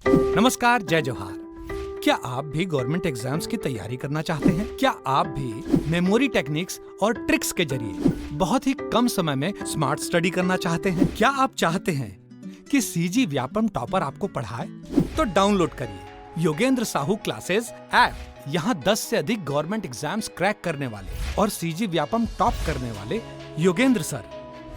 नमस्कार, जय जोहार। क्या आप भी गवर्नमेंट एग्जाम्स की तैयारी करना चाहते हैं? क्या आप भी मेमोरी टेक्निक्स और ट्रिक्स के जरिए बहुत ही कम समय में स्मार्ट स्टडी करना चाहते हैं? क्या आप चाहते हैं कि सीजी व्यापम टॉपर आपको पढ़ाए? तो डाउनलोड करिए योगेंद्र साहू क्लासेस ऐप। यहाँ 10 से अधिक गवर्नमेंट एग्जाम्स क्रैक करने वाले और सीजी व्यापम टॉप करने वाले योगेंद्र सर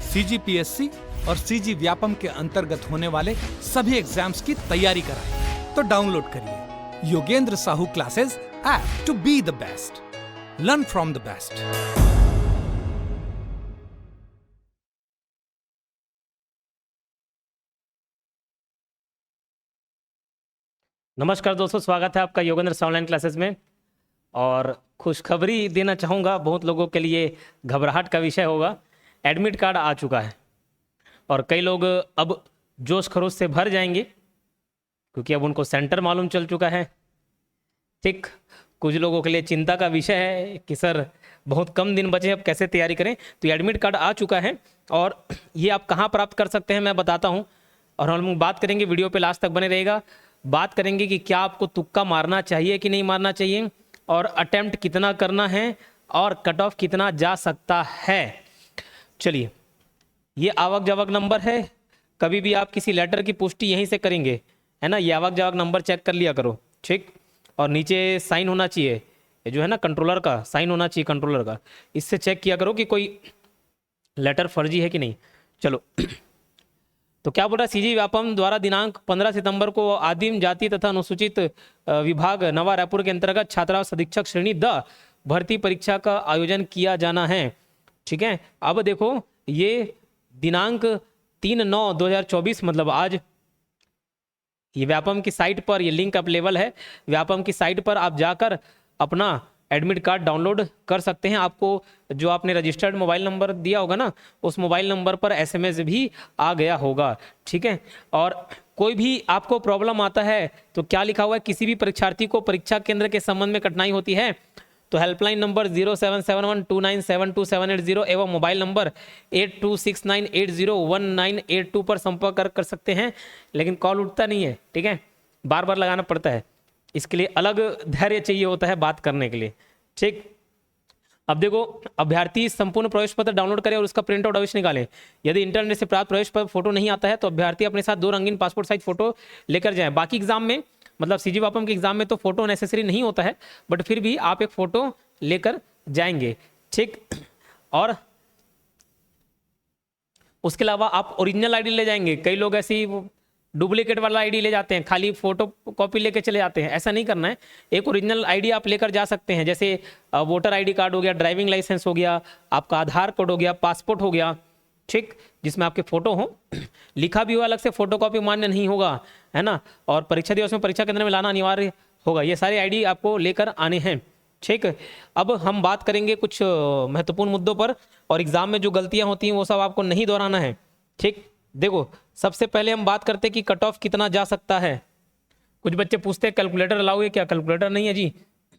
सीजीपीएससी और सीजी व्यापम के अंतर्गत होने वाले सभी एग्जाम्स की तैयारी कराएं। तो डाउनलोड करिए Yogendra Sahu classes app to be the best, learn from the best. नमस्कार दोस्तों, स्वागत है आपका योगेंद्र साहू ऑनलाइन क्लासेस में। और खुशखबरी देना चाहूँगा, बहुत लोगों के लिए घबराहट का विषय होगा। एडमिट कार्ड आ चुका है और कई लोग अब जोश खरोश से भर जाएंगे क्योंकि अब उनको सेंटर मालूम चल चुका है। ठीक, कुछ लोगों के लिए चिंता का विषय है कि सर बहुत कम दिन बचे, अब कैसे तैयारी करें। तो एडमिट कार्ड आ चुका है और ये आप कहाँ प्राप्त कर सकते हैं मैं बताता हूँ। और हम बात करेंगे, वीडियो पे लास्ट तक बने रहेगा। बात करेंगे कि क्या आपको तुक्का मारना चाहिए कि नहीं मारना चाहिए, और अटेम्प्ट कितना करना है, और कट ऑफ कितना जा सकता है। चलिए, ये आवक जावक नंबर है। कभी भी आप किसी लेटर की पुष्टि यहीं से करेंगे, है ना। ये आवक जावक नंबर चेक कर लिया करो, ठीक। और नीचे साइन होना चाहिए, ये जो है ना कंट्रोलर का साइन होना चाहिए, कंट्रोलर का। इससे चेक किया करो कि कोई लेटर फर्जी है कि नहीं। चलो तो क्या बोल रहा है, सीजी व्यापम द्वारा दिनांक 15 सितंबर को आदिम जाति तथा अनुसूचित विभाग नवा रायपुर के अंतर्गत छात्रावास अधीक्षक श्रेणी द भर्ती परीक्षा का आयोजन किया जाना है, ठीक है। अब देखो, ये दिनांक 3/9/2024 मतलब आज, ये व्यापम की साइट पर, ये लिंक अवेलेबल है व्यापम की साइट पर। आप जाकर अपना एडमिट कार्ड डाउनलोड कर सकते हैं। आपको जो आपने रजिस्टर्ड मोबाइल नंबर दिया होगा ना, उस मोबाइल नंबर पर एसएमएस भी आ गया होगा, ठीक है। और कोई भी आपको प्रॉब्लम आता है तो क्या लिखा हुआ है, किसी भी परीक्षार्थी को परीक्षा केंद्र के संबंध में कठिनाई होती है तो हेल्पलाइन नंबर 0771297278 एवं मोबाइल नंबर 8269801982 पर संपर्क कर सकते हैं। लेकिन कॉल उठता नहीं है, ठीक है, बार बार लगाना पड़ता है। इसके लिए अलग धैर्य चाहिए होता है बात करने के लिए, ठीक। अब देखो, अभ्यर्थी संपूर्ण प्रवेश पत्र डाउनलोड करें और उसका प्रिंट आउट अवश्य निकालें। यदि इंटरनेट से प्राप्त प्रवेश पत्र फोटो नहीं आता है तो अभ्यर्थी अपने साथ 2 रंगीन पासपोर्ट साइज फोटो लेकर जाएं। बाकी एग्जाम में, मतलब सीजी वापम के एग्जाम में तो फोटो नेसेसरी नहीं होता है, बट फिर भी आप एक फोटो लेकर जाएंगे, ठीक। और उसके अलावा आप ओरिजिनल आईडी ले जाएंगे। कई लोग ऐसी डुप्लीकेट वाला आईडी ले जाते हैं, खाली फोटो कॉपी लेके चले जाते हैं। ऐसा नहीं करना है, एक ओरिजिनल आईडी आप लेकर जा सकते हैं। जैसे वोटर आईडी कार्ड हो गया, ड्राइविंग लाइसेंस हो गया, आपका आधार कार्ड हो गया, पासपोर्ट हो गया, ठीक, जिसमें आपके फोटो हो, लिखा भी हुआ अलग से, फोटो कॉपी मान्य नहीं होगा, है ना। और परीक्षा दिवस में परीक्षा केंद्र में लाना अनिवार्य होगा। ये सारे आईडी आपको लेकर आने हैं, ठीक। अब हम बात करेंगे कुछ महत्वपूर्ण मुद्दों पर, और एग्जाम में जो गलतियां होती हैं वो सब आपको नहीं दोहराना है, ठीक। देखो, सबसे पहले हम बात करते हैं कि कट ऑफ कितना जा सकता है। कुछ बच्चे पूछते हैं कैलकुलेटर अलाउ है क्या? कैलकुलेटर नहीं है जी।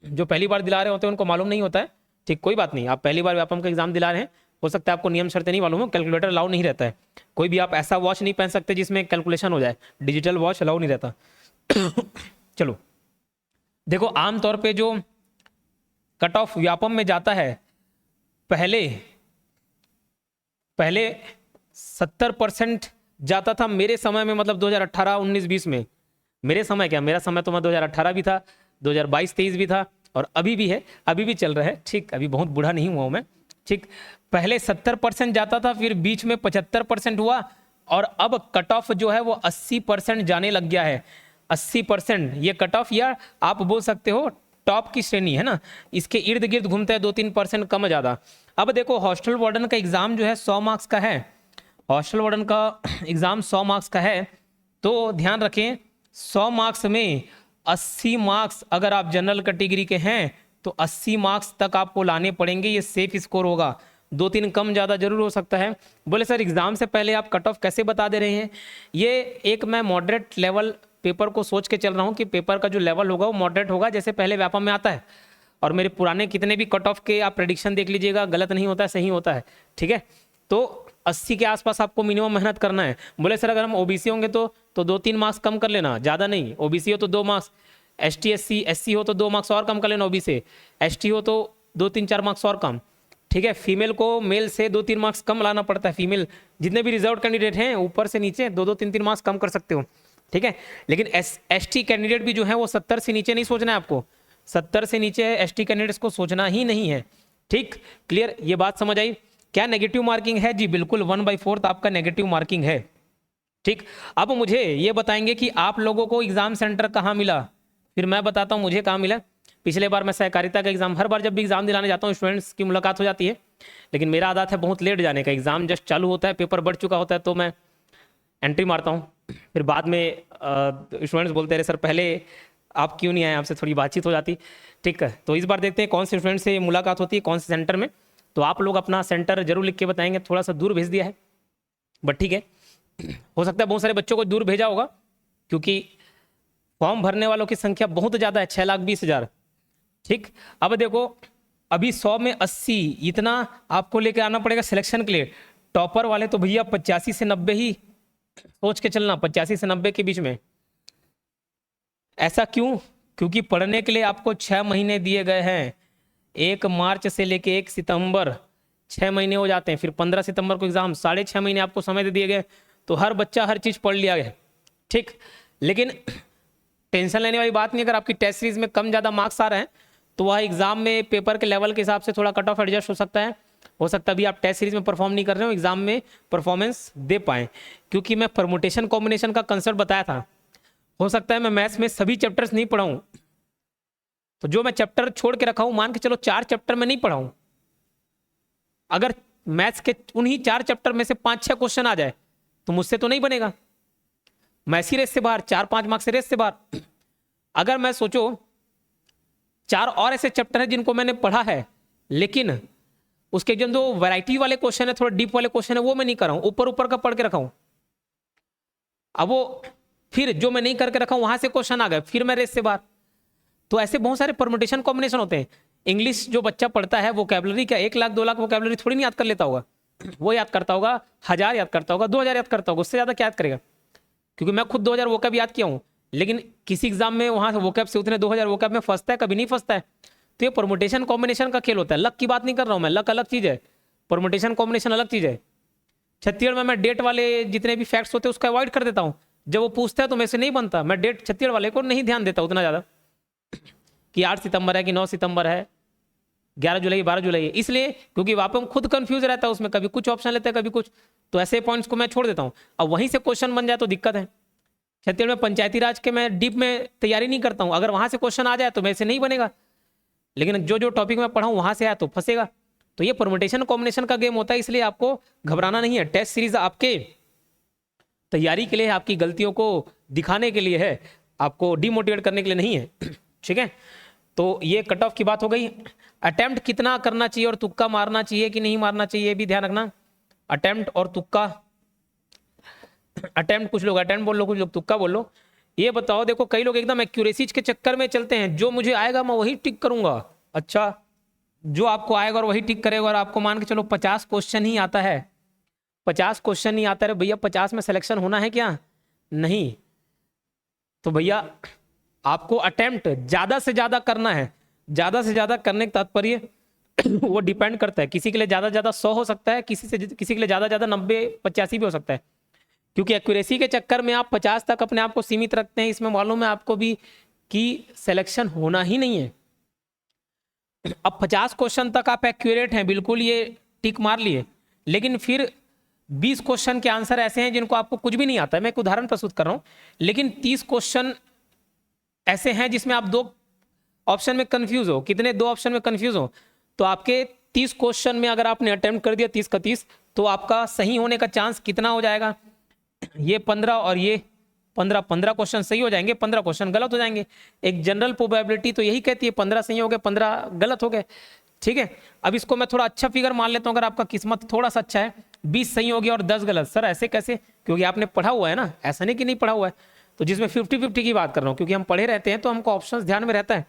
जो पहली बार दिला रहे होते हैं उनको मालूम नहीं होता है, ठीक, कोई बात नहीं। आप पहली बार व्यापम का एग्जाम दिला रहे हैं, हो सकता है आपको नियम शर्तें नहीं मालूम हो, कैलकुलेटर अलाउ नहीं रहता है। कोई भी आप ऐसा वॉच नहीं पहन सकते जिसमें कैलकुलेशन हो जाए, डिजिटल वॉच अलाउ नहीं रहता। चलो देखो, आमतौर पर जो कट ऑफ व्यापम में जाता है, पहले 70% जाता था मेरे समय में, मतलब 2018, 19, 20 में। मेरे समय क्या, मेरा समय तो मैं 2018 भी था, 2022, 23 भी था, और अभी भी है, अभी भी चल रहा है, ठीक। अभी बहुत बूढ़ा नहीं हुआ हूं मैं, ठीक। पहले 70% जाता था, फिर बीच में 75% हुआ, और अब कट ऑफ जो है वो 80% जाने लग गया है। 80% ये कट ऑफ, या आप बोल सकते हो टॉप की श्रेणी है ना, इसके इर्द गिर्द घूमता है, 2-3% कम ज्यादा। अब देखो, हॉस्टल वार्डन का एग्जाम जो है 100 मार्क्स का है। हॉस्टल वार्डन का एग्जाम 100 मार्क्स का है, तो ध्यान रखें 100 मार्क्स में 80 मार्क्स अगर आप जनरल कैटेगरी के हैं तो 80 मार्क्स तक आपको लाने पड़ेंगे। ये सेफ स्कोर होगा, 2-3 कम ज़्यादा जरूर हो सकता है। बोले सर एग्जाम से पहले आप कट ऑफ कैसे बता दे रहे हैं? ये एक मैं मॉडरेट लेवल पेपर को सोच के चल रहा हूँ कि पेपर का जो लेवल होगा वो मॉडरेट होगा, जैसे पहले व्यापम में आता है। और मेरे पुराने कितने भी कट ऑफ के आप प्रेडिक्शन देख लीजिएगा, गलत नहीं होता है, सही होता है, ठीक है। तो 80 के आसपास आपको मिनिमम मेहनत करना है। बोले सर अगर हम ओबीसी होंगे तो 2-3 मार्क्स कम कर लेना, ज़्यादा नहीं। ओबीसी हो तो 2 मार्क्स, ST SC हो तो 2 मार्क्स और कम कर लेना, ओबीसी ST हो तो 2-3-4 मार्क्स और कम, ठीक है। फीमेल को मेल से 2-3 मार्क्स कम लाना पड़ता है। फीमेल जितने भी रिजर्व कैंडिडेट हैं ऊपर से नीचे 2-3 मार्क्स कम कर सकते हो, ठीक है। लेकिन ST कैंडिडेट भी जो है वो 70 से नीचे नहीं सोचना है आपको, 70 से नीचे ST कैंडिडेट्स को सोचना ही नहीं है, ठीक। क्लियर, ये बात समझ आई। क्या नेगेटिव मार्किंग है? जी बिल्कुल, 1/4 आपका नेगेटिव मार्किंग है, ठीक। अब मुझे ये बताएंगे कि आप लोगों को एग्जाम सेंटर कहाँ मिला, फिर मैं बताता हूँ मुझे कहाँ मिला। पिछले बार मैं सहकारिता का एग्जाम, हर बार जब भी एग्जाम दिलाने जाता हूँ स्टूडेंट्स की मुलाकात हो जाती है, लेकिन मेरा आदत है बहुत लेट जाने का। एग्जाम जस्ट चालू होता है, पेपर बढ़ चुका होता है तो मैं एंट्री मारता हूँ, फिर बाद में स्टूडेंट्स बोलते रहे सर पहले आप क्यों नहीं आए, आपसे थोड़ी बातचीत हो जाती, ठीक है। तो इस बार देखते हैं कौन से स्टूडेंट से मुलाकात होती है, कौन से सेंटर में। तो आप लोग अपना सेंटर जरूर लिख के बताएंगे, थोड़ा सा दूर भेज दिया है बट ठीक है, हो सकता है बहुत सारे बच्चों को दूर भेजा होगा क्योंकि फॉर्म भरने वालों की संख्या बहुत ज़्यादा है, 6,20,000, ठीक। अब देखो अभी 100 में 80 इतना आपको लेके आना पड़ेगा सिलेक्शन के लिए। टॉपर वाले तो भैया 85 से 90 ही सोच के चलना, 85 से 90 के बीच में। ऐसा क्यों? क्योंकि पढ़ने के लिए आपको 6 महीने दिए गए हैं, 1 मार्च से लेके 1 सितंबर 6 महीने हो जाते हैं, फिर 15 सितंबर को एग्जाम, 6.5 महीने आपको समय दे दिए गए। तो हर बच्चा हर चीज़ पढ़ लिया गया, ठीक। लेकिन टेंशन लेने वाली बात नहीं, अगर आपकी टेस्ट सीरीज में कम ज़्यादा मार्क्स आ रहे हैं तो वह एग्जाम में पेपर के लेवल के हिसाब से थोड़ा कट ऑफ एडजस्ट हो सकता है। हो सकता है अभी आप टेस्ट सीरीज में परफॉर्म नहीं कर रहे हो, एग्जाम में परफॉर्मेंस दे पाएँ। क्योंकि मैं परमुटेशन कॉम्बिनेशन का कंसेप्ट बताया था, हो सकता है मैं मैथ्स में सभी चैप्टर्स नहीं पढ़ाऊँ, तो जो मैं चैप्टर छोड़ के रखा हूँ, मान के चलो 4 चैप्टर में नहीं पढ़ाऊँ, अगर मैथ्स के उन्हीं 4 चैप्टर में से 5-6 क्वेश्चन आ जाए तो मुझसे तो नहीं बनेगा, मैं इसी रेस से बाहर, 4-5 मार्क्स से रेस से बाहर। अगर मैं सोचो 4 और ऐसे चैप्टर हैं जिनको मैंने पढ़ा है लेकिन उसके जो वैरायटी वाले क्वेश्चन है, थोड़ा डीप वाले क्वेश्चन है, वो मैं नहीं कर रहा हूँ, ऊपर ऊपर का पढ़ के रखा हूँ। अब वो फिर जो मैं नहीं करके रखा हूँ वहां से क्वेश्चन आ गए, फिर मैं रेस से बाहर। तो ऐसे बहुत सारे परमुटेशन कॉम्बिनेशन होते हैं। इंग्लिश जो बच्चा पढ़ता है वोकैबुलरी क्या 1 लाख 2 लाख वोकैबुलरी थोड़ी नहीं याद कर लेता होगा, वो याद करता होगा 1000 याद करता होगा, 2000 याद करता होगा, उससे ज़्यादा क्या याद करेगा। क्योंकि मैं खुद 2000 वोकैब याद किया हूँ, लेकिन किसी एग्जाम में वहाँ से वोकैब से उतने 2000 वोकैब में फंसता है, कभी नहीं फंसता है। तो ये परमुटेशन कॉम्बिनेशन का खेल होता है, लक की बात नहीं कर रहा हूँ मैं, लक अलग चीज़ है, परमुटेशन कॉम्बिनेशन अलग चीज़ है। छत्तीसगढ़ में मैं डेट वाले जितने भी फैक्ट्स होते हैं उसको अवॉइड कर देता हूँ, जब वो पूछता है तो मेरे से नहीं बनता, मैं डेट छत्तीसगढ़ वाले को नहीं ध्यान देता उतना ज़्यादा कि 8 सितंबर है कि 9 सितंबर है, 11 जुलाई 12 जुलाई है, इसलिए क्योंकि वहाँ पे हम खुद कंफ्यूज रहता है उसमें, कभी कुछ ऑप्शन लेते हैं कभी कुछ, तो ऐसे पॉइंट्स को मैं छोड़ देता हूँ। अब वहीं से क्वेश्चन बन जाए तो दिक्कत है। छत्तीसगढ़ में पंचायती राज के मैं डीप में तैयारी नहीं करता हूँ, अगर वहाँ से क्वेश्चन आ जाए तो मेरे से नहीं बनेगा, लेकिन जो जो टॉपिक मैं पढ़ाऊँ वहाँ से आया तो फंसेगा। तो ये परमुटेशन कॉम्बिनेशन का गेम होता है, इसलिए आपको घबराना नहीं है। टेस्ट सीरीज आपके तैयारी के लिए है, आपकी गलतियों को दिखाने के लिए है, आपको डिमोटिवेट करने के लिए नहीं है, ठीक है। तो ये कट ऑफ की बात हो गई। अटेम्प्ट कितना करना चाहिए और तुक्का मारना चाहिए कि नहीं मारना चाहिए, ये भी ध्यान रखना। अटेम्प्ट और तुक्का, अटेम्प्ट कुछ लोग अटेम्प्ट बोल लो, कुछ लोग तुक्का बोल लो। ये बताओ, देखो कई लोग एकदम एक्यूरेसीज के चक्कर में चलते हैं, जो मुझे आएगा मैं वही टिक करूंगा। अच्छा, जो आपको आएगा और वही टिक करेगा, और आपको मान के चलो 50 क्वेश्चन ही आता है, 50 क्वेश्चन नहीं आता है भैया, 50 में सिलेक्शन होना है क्या? नहीं। तो भैया आपको अटेम्प्ट ज़्यादा से ज़्यादा करना है। ज़्यादा से ज़्यादा करने का तात्पर्य वो डिपेंड करता है, किसी के लिए ज़्यादा ज़्यादा 100 हो सकता है, किसी के लिए ज़्यादा ज़्यादा 90-85 भी हो सकता है। क्योंकि एक्यूरेसी के चक्कर में आप 50 तक अपने आप को सीमित रखते हैं, इसमें मालूम है आपको भी कि सिलेक्शन होना ही नहीं है। अब 50 क्वेश्चन तक आप एक्यूरेट हैं, बिल्कुल ये टिक मार लिए, लेकिन फिर 20 क्वेश्चन के आंसर ऐसे हैं जिनको आपको कुछ भी नहीं आता है। मैं एक उदाहरण प्रस्तुत कर रहा हूँ, लेकिन 30 क्वेश्चन ऐसे हैं जिसमें आप 2 ऑप्शन में कंफ्यूज हो। कितने? 2 ऑप्शन में कंफ्यूज हो। तो आपके 30 क्वेश्चन में अगर आपने अटेम्प्ट कर दिया 30 का 30, तो आपका सही होने का चांस कितना हो जाएगा? ये 15 और ये 15 क्वेश्चन सही हो जाएंगे, 15 क्वेश्चन गलत हो जाएंगे। एक जनरल प्रोबेबिलिटी तो यही कहती है 15 सही हो गए, 15 गलत हो गए, ठीक है। अब इसको मैं थोड़ा अच्छा फिगर मान लेता हूँ, अगर आपका किस्मत थोड़ा सा अच्छा है, 20 सही हो गया और 10 गलत। सर ऐसे कैसे? क्योंकि आपने पढ़ा हुआ है ना, ऐसा नहीं कि नहीं पढ़ा हुआ है। तो जिसमें 50-50 की बात कर रहा हूँ, क्योंकि हम पढ़े रहते हैं तो हमको ऑप्शंस ध्यान में रहता है।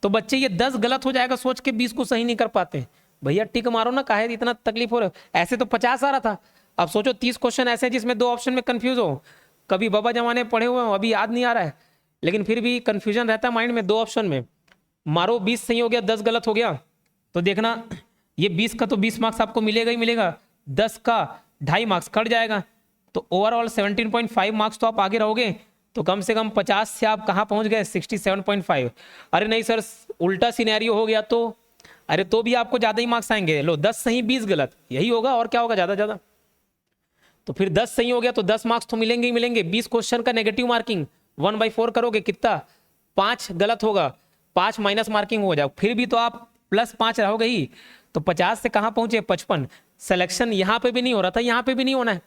तो बच्चे ये 10 गलत हो जाएगा सोच के 20 को सही नहीं कर पाते। भैया टिक मारो ना, काहे इतना तकलीफ हो रहा है? ऐसे तो 50 आ रहा था, अब सोचो 30 क्वेश्चन ऐसे हैं जिसमें 2 ऑप्शन में कंफ्यूज हो, कभी बाबा जमाने पढ़े हुए हो, अभी याद नहीं आ रहा है, लेकिन फिर भी कंफ्यूजन रहता है माइंड में 2 ऑप्शन में। मारो 20 सही हो गया, 10 गलत हो गया, तो देखना ये 20 का तो 20 मार्क्स आपको मिलेगा ही मिलेगा, 10 का 2.5 मार्क्स कट जाएगा, तो ओवरऑल 17.5 मार्क्स तो आप आगे रहोगे। तो कम से कम 50 से आप कहाँ पहुंच गए, 67.5। अरे नहीं सर उल्टा सिनेरियो हो गया तो, अरे तो भी आपको ज़्यादा ही मार्क्स आएंगे। लो 10 सही 20 गलत, यही होगा और क्या होगा ज़्यादा ज़्यादा। तो फिर 10 सही हो गया तो 10 मार्क्स तो मिलेंगे ही मिलेंगे। 20 क्वेश्चन का नेगेटिव मार्किंग 1/4 करोगे कितना, 5 गलत होगा, 5 माइनस मार्किंग हो जाए, फिर भी तो आप +5 रहोगे ही। तो 50 से कहाँ पहुंचे, 55। सिलेक्शन यहाँ पे भी नहीं हो रहा था, यहाँ पे भी नहीं होना है,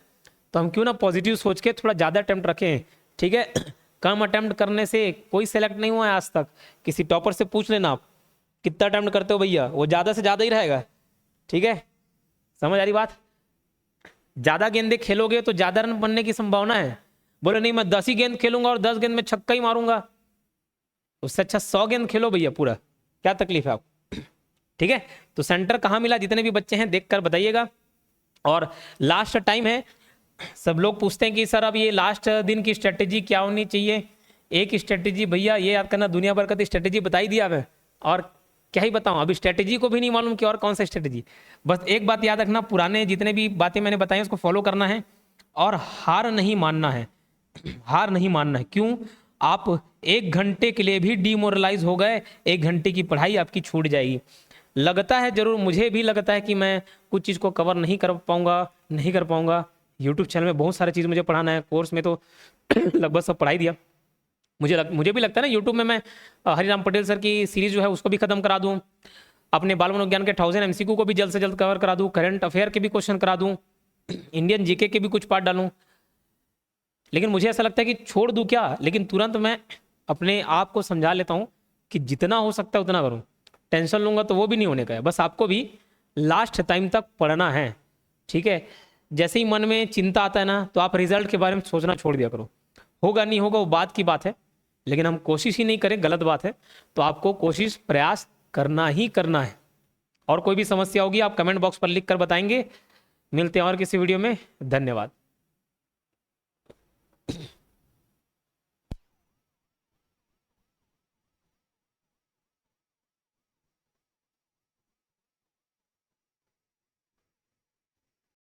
तो हम क्यों ना पॉजिटिव सोच के थोड़ा ज़्यादा अटेम्प्ट रखें, ठीक है। कम अटेम्प्ट करने से कोई सेलेक्ट नहीं हुआ है आज तक। किसी टॉपर से पूछ लेना आप कितना अटेम्प्ट करते हो भैया, वो ज़्यादा से ज़्यादा ही रहेगा, ठीक है। समझ आ रही बात। ज़्यादा गेंदे खेलोगे तो ज़्यादा रन बनने की संभावना है। बोले नहीं मैं 10 ही गेंद खेलूंगा और 10 गेंद में छक्का ही मारूंगा, उससे अच्छा 100 गेंद खेलो भैया पूरा, क्या तकलीफ है आपको, ठीक है। तो सेंटर कहाँ मिला, जितने भी बच्चे हैं देख कर बताइएगा। और लास्ट टाइम है, सब लोग पूछते हैं कि सर अब ये लास्ट दिन की स्ट्रेटेजी क्या होनी चाहिए। एक स्ट्रेटेजी भैया ये याद करना, दुनिया भर का स्ट्रेटेजी बताई दिया मैं, और क्या ही बताऊं, अभी स्ट्रेटेजी को भी नहीं मालूम कि और कौन सा स्ट्रेटेजी। बस एक बात याद रखना, पुराने जितने भी बातें मैंने बताई उसको फॉलो करना है और हार नहीं मानना है। हार नहीं मानना है, क्यों, आप 1 घंटे के लिए भी डिमोरलाइज हो गए, 1 घंटे की पढ़ाई आपकी छूट जाएगी। लगता है जरूर, मुझे भी लगता है कि मैं कुछ चीज़ को कवर नहीं कर पाऊंगा, नहीं कर पाऊंगा। यूट्यूब चैनल में बहुत सारी चीज़ मुझे पढ़ाना है, कोर्स में तो लगभग सब पढ़ाई दिया। मुझे भी लगता है ना यूट्यूब में मैं हरिराम पटेल सर की सीरीज जो है उसको भी खत्म करा दूं, अपने बाल मनोविज्ञान के 1000 MCQ को भी जल्द से जल्द कवर करा दूं, करंट अफेयर के भी क्वेश्चन करा दूं, इंडियन जीके के भी कुछ पार्ट डालूं। लेकिन मुझे ऐसा लगता है कि छोड़ दूं क्या, लेकिन तुरंत मैं अपने आप को समझा लेता हूं कि जितना हो सकता है उतना करूं। टेंशन लूंगा तो वो भी नहीं होने का है, बस आपको भी लास्ट टाइम तक पढ़ना है, ठीक है। जैसे ही मन में चिंता आता है ना, तो आप रिजल्ट के बारे में सोचना छोड़ दिया करो। होगा नहीं होगा वो बात की बात है, लेकिन हम कोशिश ही नहीं करें, गलत बात है। तो आपको कोशिश प्रयास करना ही करना है। और कोई भी समस्या होगी आप कमेंट बॉक्स पर लिख कर बताएंगे। मिलते हैं और किसी वीडियो में, धन्यवाद।